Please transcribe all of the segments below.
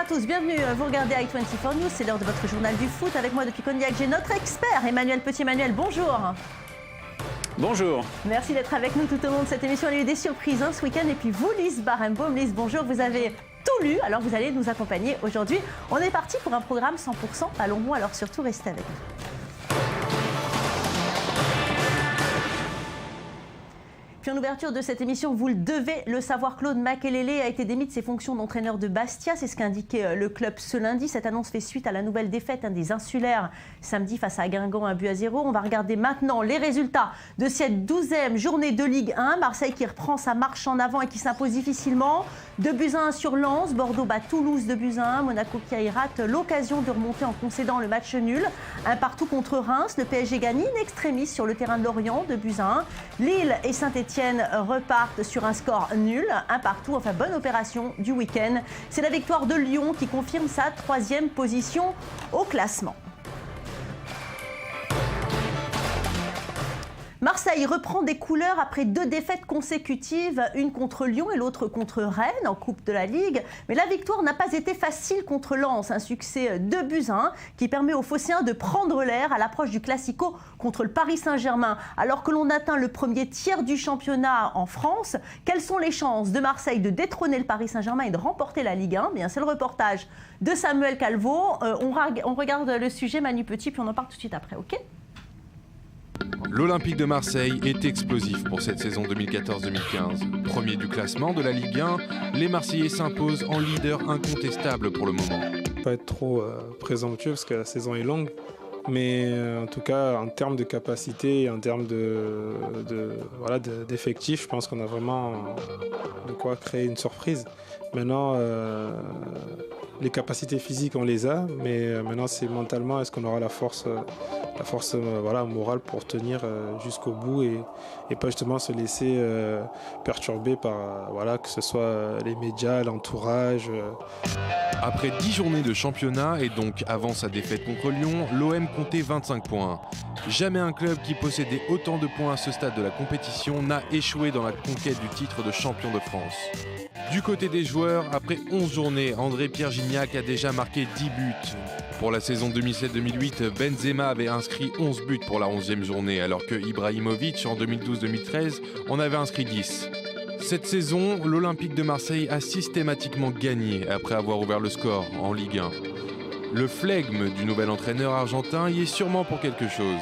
tous, bienvenue. Vous regardez i24 News, c'est l'heure de votre journal du foot. Avec moi depuis Cognac, j'ai notre expert Emmanuel Petit. Emmanuel, bonjour. Bonjour. Merci d'être avec nous tout au long de cette émission. Il y a eu des surprises ce week-end. Et puis vous, Lise Barenbaum. Lise, bonjour. Vous avez tout lu, alors vous allez nous accompagner aujourd'hui. On est parti pour un programme 100% Allons-nous, alors surtout restez avec nous. Puis en ouverture de cette émission, vous le devez le savoir, Claude Makélélé a été démis de ses fonctions d'entraîneur de Bastia. C'est ce qu'a indiqué le club ce lundi. Cette annonce fait suite à la nouvelle défaite des Insulaires samedi face à Guingamp, 1-0. On va regarder maintenant les résultats de cette 12e journée de Ligue 1. Marseille qui reprend sa marche en avant et qui s'impose difficilement. 2-1 sur Lens. Bordeaux bat Toulouse 2-1. Monaco qui rate l'occasion de remonter en concédant le match nul. 1-1 contre Reims. Le PSG gagne in extremis sur le terrain de Lorient 2-1. Lille et Saint-Etienne repartent sur un score nul, 1-1, enfin bonne opération du week-end. C'est la victoire de Lyon qui confirme sa 3e position au classement. Marseille reprend des couleurs après 2 défaites consécutives, une contre Lyon et l'autre contre Rennes en Coupe de la Ligue. Mais la victoire n'a pas été facile contre Lens, un succès 2-1 qui permet aux Phocéens de prendre l'air à l'approche du Classico contre le Paris Saint-Germain. Alors que l'on atteint le premier tiers du championnat en France, quelles sont les chances de Marseille de détrôner le Paris Saint-Germain et de remporter la Ligue 1 ? Bien, c'est le reportage de Samuel Calvo. On regarde le sujet, Manu Petit, puis on en parle tout de suite après, ok ? L'Olympique de Marseille est explosif pour cette saison 2014-2015. Premier du classement de la Ligue 1, les Marseillais s'imposent en leader incontestable pour le moment. Pas être trop présomptueux parce que la saison est longue, mais en tout cas en termes de capacité, en termes d'effectifs, je pense qu'on a vraiment de quoi créer une surprise. Maintenant, les capacités physiques on les a, mais maintenant c'est mentalement, est-ce qu'on aura la force morale pour tenir jusqu'au bout et pas justement se laisser perturber par que ce soit les médias, l'entourage. Après 10 journées de championnat et donc avant sa défaite contre Lyon, l'OM comptait 25 points. Jamais un club qui possédait autant de points à ce stade de la compétition n'a échoué dans la conquête du titre de champion de France. Du côté des joueurs, après 11 journées, André-Pierre Gignac a déjà marqué 10 buts. Pour la saison 2007-2008, Benzema avait inscrit 11 buts pour la 11e journée, alors que Ibrahimovic, en 2012-2013, en avait inscrit 10. Cette saison, l'Olympique de Marseille a systématiquement gagné après avoir ouvert le score en Ligue 1. Le flegme du nouvel entraîneur argentin y est sûrement pour quelque chose.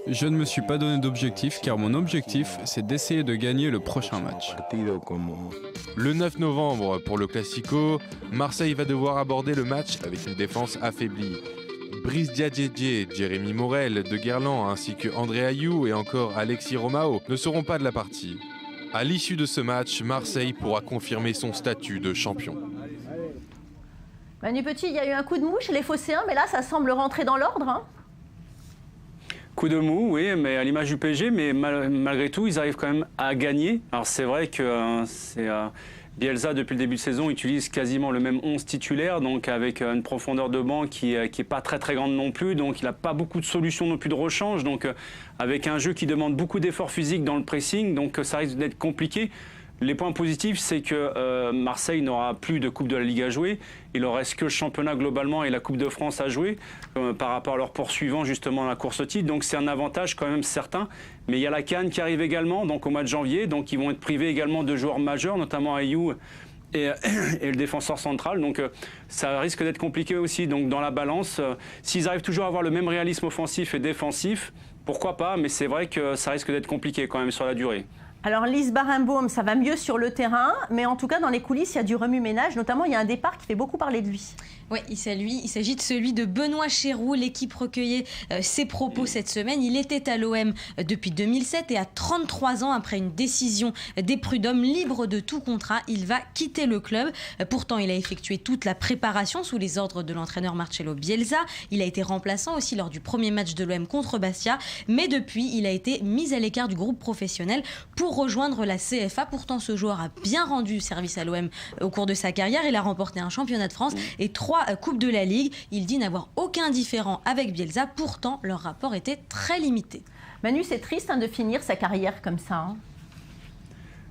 Je ne me suis pas donné d'objectif car mon objectif c'est d'essayer de gagner le prochain match. Le 9 novembre pour le Classico, Marseille va devoir aborder le match avec une défense affaiblie. Brice Diadjedje, Jérémy Morel, De Guerland ainsi que André Ayou et encore Alexis Romao ne seront pas de la partie. À l'issue de ce match, Marseille pourra confirmer son statut de champion. Manu Petit, il y a eu un coup de mou chez les Phocéens, mais là ça semble rentrer dans l'ordre. Coup de mou, oui, mais à l'image du PSG, mais malgré tout, ils arrivent quand même à gagner. Alors c'est vrai que Bielsa, depuis le début de saison, utilise quasiment le même 11 titulaire, donc avec une profondeur de banc qui est pas très très grande non plus, donc il n'a pas beaucoup de solutions non plus de rechange, donc avec un jeu qui demande beaucoup d'efforts physiques dans le pressing, donc ça risque d'être compliqué. Les points positifs, c'est que Marseille n'aura plus de Coupe de la Ligue à jouer. Il ne leur reste que le championnat globalement et la Coupe de France à jouer par rapport à leurs poursuivants justement dans la course au titre. Donc c'est un avantage quand même certain. Mais il y a la CAN qui arrive également, donc au mois de janvier. Donc ils vont être privés également de joueurs majeurs, notamment Ayou et le défenseur central. Donc ça risque d'être compliqué aussi. Donc dans la balance, s'ils arrivent toujours à avoir le même réalisme offensif et défensif, pourquoi pas. Mais c'est vrai que ça risque d'être compliqué quand même sur la durée. Alors Lise Barenbaum, ça va mieux sur le terrain, mais en tout cas dans les coulisses, il y a du remue-ménage. Notamment, il y a un départ qui fait beaucoup parler de lui. Oui, il s'agit de celui de Benoît Chéroux. L'équipe recueillait ses propos cette semaine. Il était à l'OM depuis 2007 et à 33 ans, après une décision des prud'hommes, libre de tout contrat, il va quitter le club. Pourtant, il a effectué toute la préparation sous les ordres de l'entraîneur Marcelo Bielsa. Il a été remplaçant aussi lors du premier match de l'OM contre Bastia. Mais depuis, il a été mis à l'écart du groupe professionnel pour rejoindre la CFA. Pourtant, ce joueur a bien rendu service à l'OM au cours de sa carrière. Il a remporté un championnat de France et 3 Coupes de la Ligue. Il dit n'avoir aucun différend avec Bielsa. Pourtant, leur rapport était très limité. Manu, c'est triste de finir sa carrière comme ça.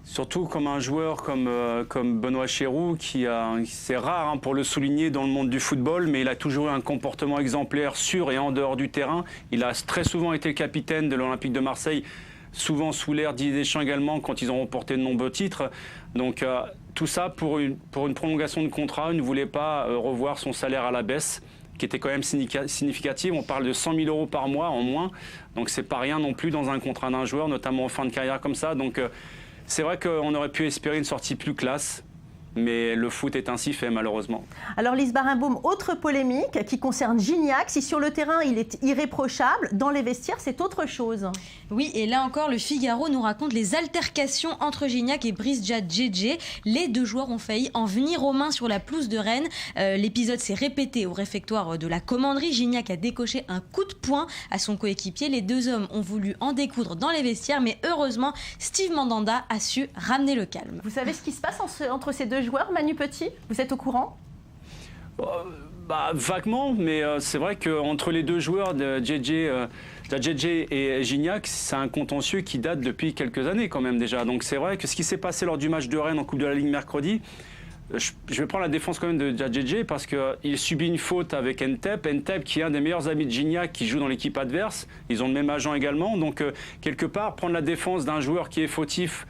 Surtout comme un joueur comme Benoît Chéroux, c'est rare pour le souligner dans le monde du football, mais il a toujours eu un comportement exemplaire sur et en dehors du terrain. Il a très souvent été le capitaine de l'Olympique de Marseille, souvent sous l'ère Didier Deschamps également, quand ils ont remporté de nombreux titres. Donc tout ça pour une prolongation de contrat. Il ne voulait pas revoir son salaire à la baisse, qui était quand même significative. On parle de 100 000 € par mois en moins. Donc c'est pas rien non plus dans un contrat d'un joueur, notamment en fin de carrière comme ça. Donc c'est vrai qu'on aurait pu espérer une sortie plus classe, mais le foot est ainsi fait malheureusement. Alors Lise Barenbaum, autre polémique qui concerne Gignac. Si sur le terrain il est irréprochable, dans les vestiaires c'est autre chose. Oui, et là encore, le Figaro nous raconte les altercations entre Gignac et Brice Djadjedje. Les deux joueurs ont failli en venir aux mains sur la pelouse de Rennes. L'épisode s'est répété au réfectoire de la commanderie. Gignac a décoché un coup de poing à son coéquipier. Les deux hommes ont voulu en découdre dans les vestiaires, mais heureusement, Steve Mandanda a su ramener le calme. Vous savez ce qui se passe entre ces deux joueurs, Manu Petit? Vous êtes au courant? Vaguement, mais c'est vrai qu'entre les deux joueurs, Djadjedje et Gignac, c'est un contentieux qui date depuis quelques années quand même déjà. Donc c'est vrai que ce qui s'est passé lors du match de Rennes en Coupe de la Ligue mercredi, je vais prendre la défense quand même de Djadjedje parce qu'il subit une faute avec Ntep. Ntep qui est un des meilleurs amis de Gignac qui joue dans l'équipe adverse. Ils ont le même agent également. Donc quelque part, prendre la défense d'un joueur qui est fautif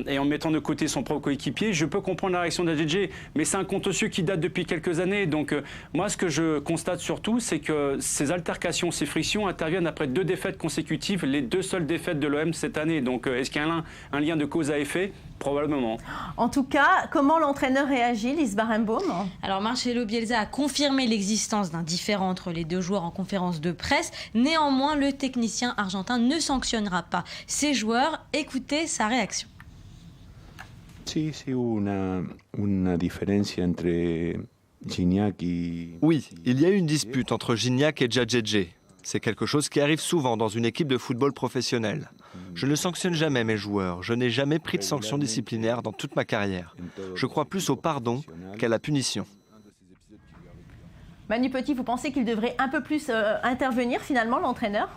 et en mettant de côté son propre coéquipier, je peux comprendre la réaction d'Adjedje, mais c'est un contentieux qui date depuis quelques années. Donc moi, ce que je constate surtout, c'est que ces altercations, ces frictions interviennent après 2 défaites consécutives, les 2 seules défaites de l'OM cette année. Donc est-ce qu'il y a un lien de cause à effet? Probablement. En tout cas, comment l'entraîneur réagit, Lise Barenbaum? Alors Marcelo Bielsa a confirmé l'existence d'un différend entre les deux joueurs en conférence de presse. Néanmoins, le technicien argentin ne sanctionnera pas ses joueurs. Écoutez sa réaction. Sí, una diferencia entre Gignac y... Oui, il y a eu une dispute entre Gignac et Djadjedje. C'est quelque chose qui arrive souvent dans une équipe de football professionnelle. Je ne sanctionne jamais mes joueurs. Je n'ai jamais pris de sanction disciplinaire dans toute ma carrière. Je crois plus au pardon qu'à la punition. Manu Petit, vous pensez qu'il devrait un peu plus intervenir finalement, l'entraîneur?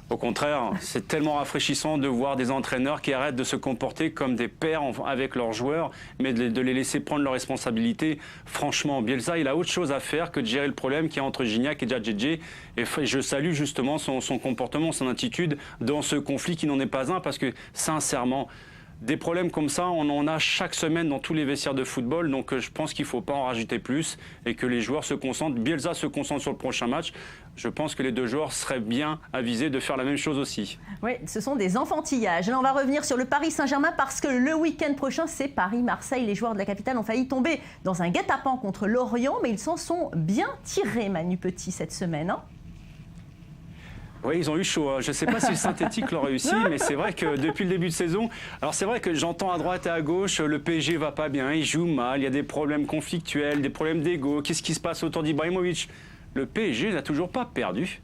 Au contraire, c'est tellement rafraîchissant de voir des entraîneurs qui arrêtent de se comporter comme des pères avec leurs joueurs, mais de les laisser prendre leurs responsabilités. Franchement, Bielsa, il a autre chose à faire que de gérer le problème qu'il y a entre Gignac et Djadjedje. Et je salue justement son comportement, son attitude dans ce conflit qui n'en est pas un, parce que sincèrement, des problèmes comme ça, on en a chaque semaine dans tous les vestiaires de football. Donc je pense qu'il ne faut pas en rajouter plus et que les joueurs se concentrent. Bielsa se concentre sur le prochain match. Je pense que les deux joueurs seraient bien avisés de faire la même chose aussi. Oui, ce sont des enfantillages. Là, on va revenir sur le Paris Saint-Germain parce que le week-end prochain, c'est Paris-Marseille. Les joueurs de la capitale ont failli tomber dans un guet-apens contre Lorient, mais ils s'en sont bien tirés, Manu Petit, cette semaine. Oui, ils ont eu chaud. Je ne sais pas si le synthétique leur réussit, mais c'est vrai que depuis le début de saison, alors c'est vrai que j'entends à droite et à gauche, le PSG va pas bien, il joue mal, il y a des problèmes conflictuels, des problèmes d'ego. Qu'est-ce qui se passe autour d'Ibrahimovic? Le PSG n'a toujours pas perdu.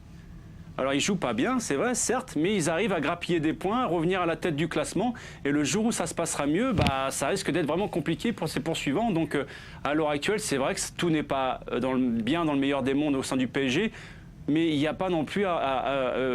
Alors ils jouent pas bien, c'est vrai, certes, mais ils arrivent à grappiller des points, à revenir à la tête du classement. Et le jour où ça se passera mieux, ça risque d'être vraiment compliqué pour ses poursuivants. Donc à l'heure actuelle, c'est vrai que tout n'est pas bien dans le meilleur des mondes au sein du PSG. Mais il n'y a pas non plus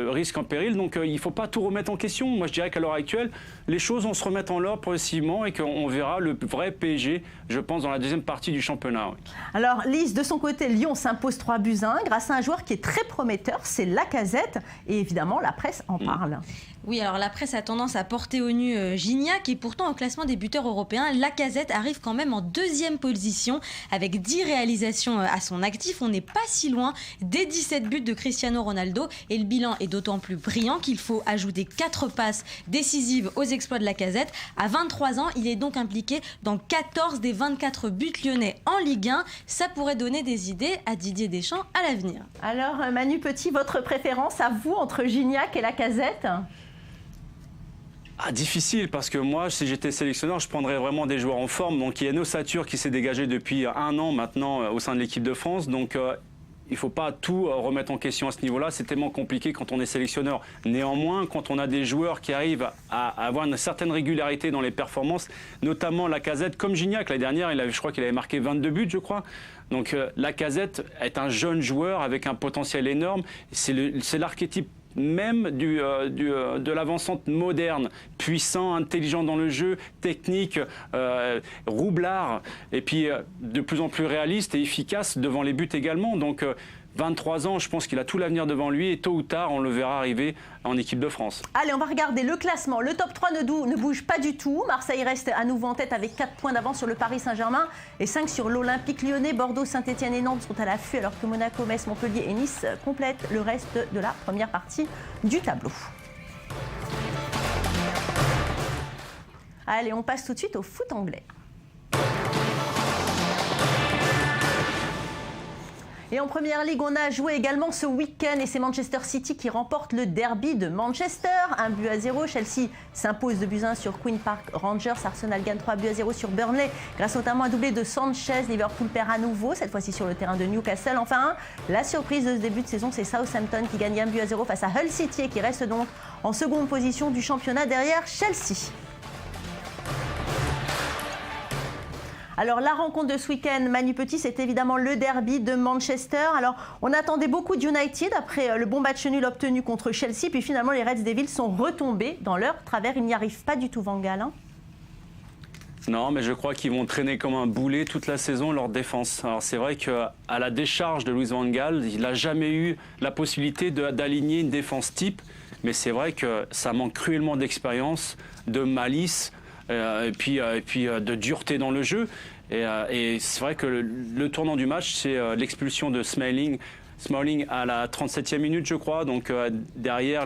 risque en péril, donc il ne faut pas tout remettre en question. Moi, je dirais qu'à l'heure actuelle, les choses vont se remettre en l'ordre progressivement et qu'on verra le vrai PSG, je pense, dans la deuxième partie du championnat. Oui. Alors, Lise, de son côté, Lyon s'impose 3-1 grâce à un joueur qui est très prometteur, c'est Lacazette. Et évidemment, la presse en parle. Oui, alors la presse a tendance à porter au nu Gignac et pourtant au classement des buteurs européens, Lacazette arrive quand même en 2e position avec 10 réalisations à son actif. On n'est pas si loin des 17 buts de Cristiano Ronaldo et le bilan est d'autant plus brillant qu'il faut ajouter 4 passes décisives aux exploits de Lacazette. À 23 ans, il est donc impliqué dans 14 des 24 buts lyonnais en Ligue 1. Ça pourrait donner des idées à Didier Deschamps à l'avenir. Alors Manu Petit, votre préférence à vous entre Gignac et Lacazette ? Difficile, parce que moi, si j'étais sélectionneur, je prendrais vraiment des joueurs en forme. Donc il y a une ossature qui s'est dégagée depuis 1 an maintenant au sein de l'équipe de France. Donc il ne faut pas tout remettre en question à ce niveau-là. C'est tellement compliqué quand on est sélectionneur. Néanmoins, quand on a des joueurs qui arrivent à avoir une certaine régularité dans les performances, notamment Lacazette, comme Gignac, l'année dernière, je crois qu'il avait marqué 22 buts, je crois. Donc Lacazette est un jeune joueur avec un potentiel énorme. C'est l'archétype même de l'avant-centre moderne, puissant, intelligent dans le jeu, technique, roublard, et puis de plus en plus réaliste et efficace devant les buts également. Donc 23 ans, je pense qu'il a tout l'avenir devant lui et tôt ou tard, on le verra arriver en équipe de France. Allez, on va regarder le classement. Le top 3 ne bouge pas du tout. Marseille reste à nouveau en tête avec 4 points d'avance sur le Paris Saint-Germain et 5 sur l'Olympique Lyonnais. Bordeaux, Saint-Etienne et Nantes sont à l'affût alors que Monaco, Metz, Montpellier et Nice complètent le reste de la première partie du tableau. Allez, on passe tout de suite au foot anglais. Et en Première Ligue, on a joué également ce week-end et c'est Manchester City qui remporte le derby de Manchester. 1-0. Chelsea s'impose 2-1 sur Queen Park Rangers. Arsenal gagne 3-0 sur Burnley grâce notamment à un doublé de Sanchez. Liverpool perd à nouveau, cette fois-ci sur le terrain de Newcastle. Enfin, la surprise de ce début de saison, c'est Southampton qui gagne 1-0 face à Hull City et qui reste donc en seconde position du championnat derrière Chelsea. Alors la rencontre de ce week-end, Manu Petit, c'est évidemment le derby de Manchester. Alors on attendait beaucoup d'United après le bon match nul obtenu contre Chelsea. Puis finalement les Reds Devils sont retombés dans leur travers. Ils n'y arrivent pas du tout, Van Gaal. Non, mais je crois qu'ils vont traîner comme un boulet toute la saison leur défense. Alors c'est vrai qu'à la décharge de Louis Van Gaal, il n'a jamais eu la possibilité d'aligner une défense type. Mais c'est vrai que ça manque cruellement d'expérience, de malice. Et puis de dureté dans le jeu. Et c'est vrai que le tournant du match, c'est l'expulsion de Smalling à la 37e minute, je crois. Donc derrière,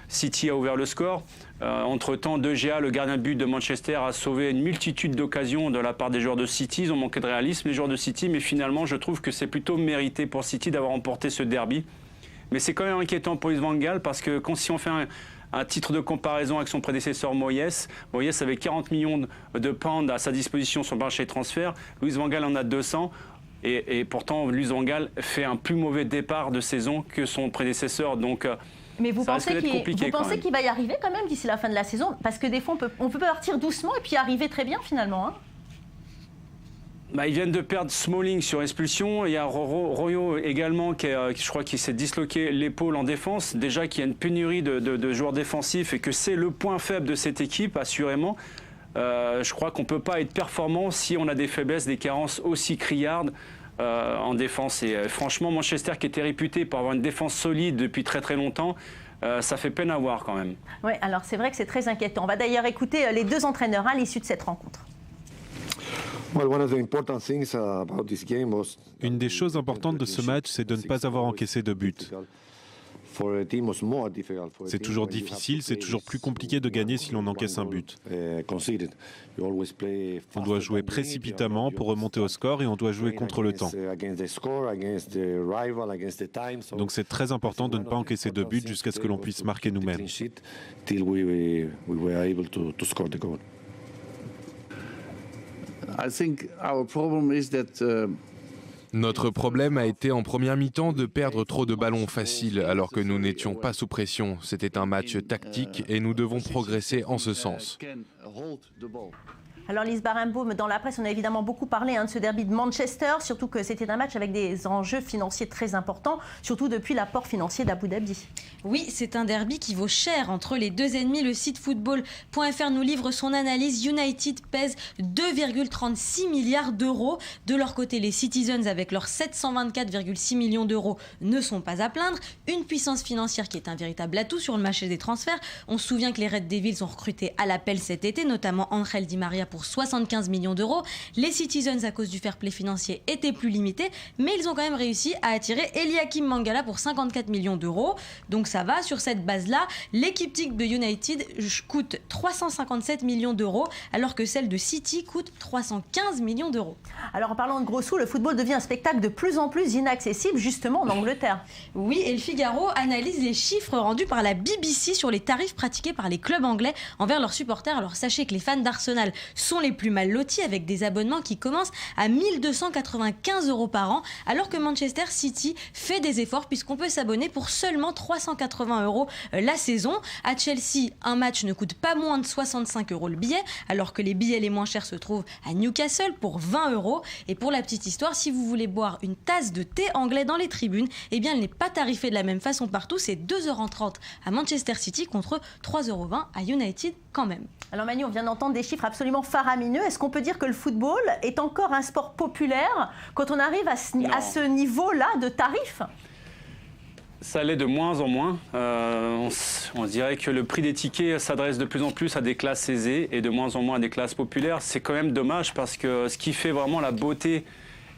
City a ouvert le score. Entre-temps, De Gea, le gardien de but de Manchester, a sauvé une multitude d'occasions de la part des joueurs de City. Ils ont manqué de réalisme, les joueurs de City. Mais finalement, je trouve que c'est plutôt mérité pour City d'avoir remporté ce derby. Mais c'est quand même inquiétant pour Louis Van Gaal parce que si on fait un titre de comparaison avec son prédécesseur Moyes avait 40 millions de pounds à sa disposition sur le marché des transferts. Louis Van Gaal en a 200 et pourtant Louis Van Gaal fait un plus mauvais départ de saison que son prédécesseur. Donc mais vous pensez qu'il va y arriver quand même d'ici la fin de la saison? Parce que des fois on peut partir doucement et puis arriver très bien finalement. Ils viennent de perdre Smalling sur expulsion. Il y a Royo également, je crois qu'il s'est disloqué l'épaule en défense. Déjà qu'il y a une pénurie de joueurs défensifs et que c'est le point faible de cette équipe, assurément. Je crois qu'on ne peut pas être performant si on a des faiblesses, des carences aussi criardes en défense. Et franchement, Manchester, qui était réputé pour avoir une défense solide depuis très très longtemps, ça fait peine à voir quand même. Oui, alors c'est vrai que c'est très inquiétant. On va d'ailleurs écouter les deux entraîneurs à l'issue de cette rencontre. Une des choses importantes de ce match, c'est de ne pas avoir encaissé de but. C'est toujours difficile, c'est toujours plus compliqué de gagner si l'on encaisse un but. On doit jouer précipitamment pour remonter au score et on doit jouer contre le temps. Donc c'est très important de ne pas encaisser de but jusqu'à ce que l'on puisse marquer nous-mêmes. Notre problème a été en première mi-temps de perdre trop de ballons faciles alors que nous n'étions pas sous pression. C'était un match tactique et nous devons progresser en ce sens. Alors Lise Barenbaum, dans la presse, on a évidemment beaucoup parlé de ce derby de Manchester, surtout que c'était un match avec des enjeux financiers très importants, surtout depuis l'apport financier d'Abu Dhabi. Oui, c'est un derby qui vaut cher entre les deux ennemis. Le site football.fr nous livre son analyse. United pèse 2,36 milliards d'euros. De leur côté, les Citizens, avec leurs 724,6 millions d'euros, ne sont pas à plaindre. Une puissance financière qui est un véritable atout sur le marché des transferts. On se souvient que les Red Devils ont recruté à l'appel cet été, notamment Angel Di Maria pour 75 millions d'euros. Les Citizens, à cause du fair play financier, étaient plus limités, mais ils ont quand même réussi à attirer Eliakim Mangala pour 54 millions d'euros. Donc ça va, sur cette base-là, l'équipe type de United coûte 357 millions d'euros, alors que celle de City coûte 315 millions d'euros. Alors en parlant de gros sous, le football devient un spectacle de plus en plus inaccessible, justement en Angleterre. Oui, et le Figaro analyse les chiffres rendus par la BBC sur les tarifs pratiqués par les clubs anglais envers leurs supporters. Alors sachez que les fans d'Arsenal sont les plus mal lotis avec des abonnements qui commencent à 1 295 € par an, alors que Manchester City fait des efforts puisqu'on peut s'abonner pour seulement 380 € la saison. À Chelsea, un match ne coûte pas moins de 65 € le billet, alors que les billets les moins chers se trouvent à Newcastle pour 20 €. Et pour la petite histoire, si vous voulez boire une tasse de thé anglais dans les tribunes, eh bien elle n'est pas tarifée de la même façon partout, c'est 2,30 € à Manchester City contre 3,20 € à United quand même. Alors Manu, on vient d'entendre des chiffres absolument faramineux. Est-ce qu'on peut dire que le football est encore un sport populaire quand on arrive à ce niveau-là de tarifs ? Ça l'est de moins en moins. On dirait que le prix des tickets s'adresse de plus en plus à des classes aisées et de moins en moins à des classes populaires. C'est quand même dommage parce que ce qui fait vraiment la beauté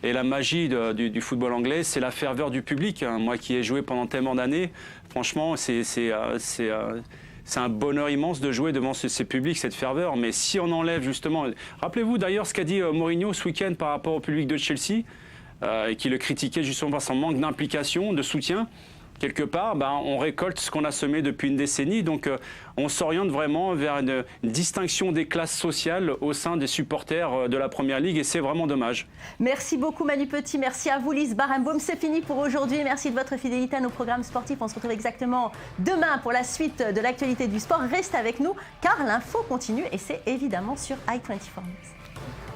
et la magie du football anglais, c'est la ferveur du public. Moi qui ai joué pendant tellement d'années, franchement, c'est un bonheur immense de jouer devant ces publics, cette ferveur. Mais si on enlève justement... Rappelez-vous d'ailleurs ce qu'a dit Mourinho ce week-end par rapport au public de Chelsea, et qui le critiquait justement par son manque d'implication, de soutien. Quelque part, on récolte ce qu'on a semé depuis une décennie. Donc on s'oriente vraiment vers une distinction des classes sociales au sein des supporters de la Première Ligue et c'est vraiment dommage. Merci beaucoup Manu Petit, merci à vous Lise Barenbaum. C'est fini pour aujourd'hui. Merci de votre fidélité à nos programmes sportifs. On se retrouve exactement demain pour la suite de l'actualité du sport. Restez avec nous car l'info continue et c'est évidemment sur i24 News.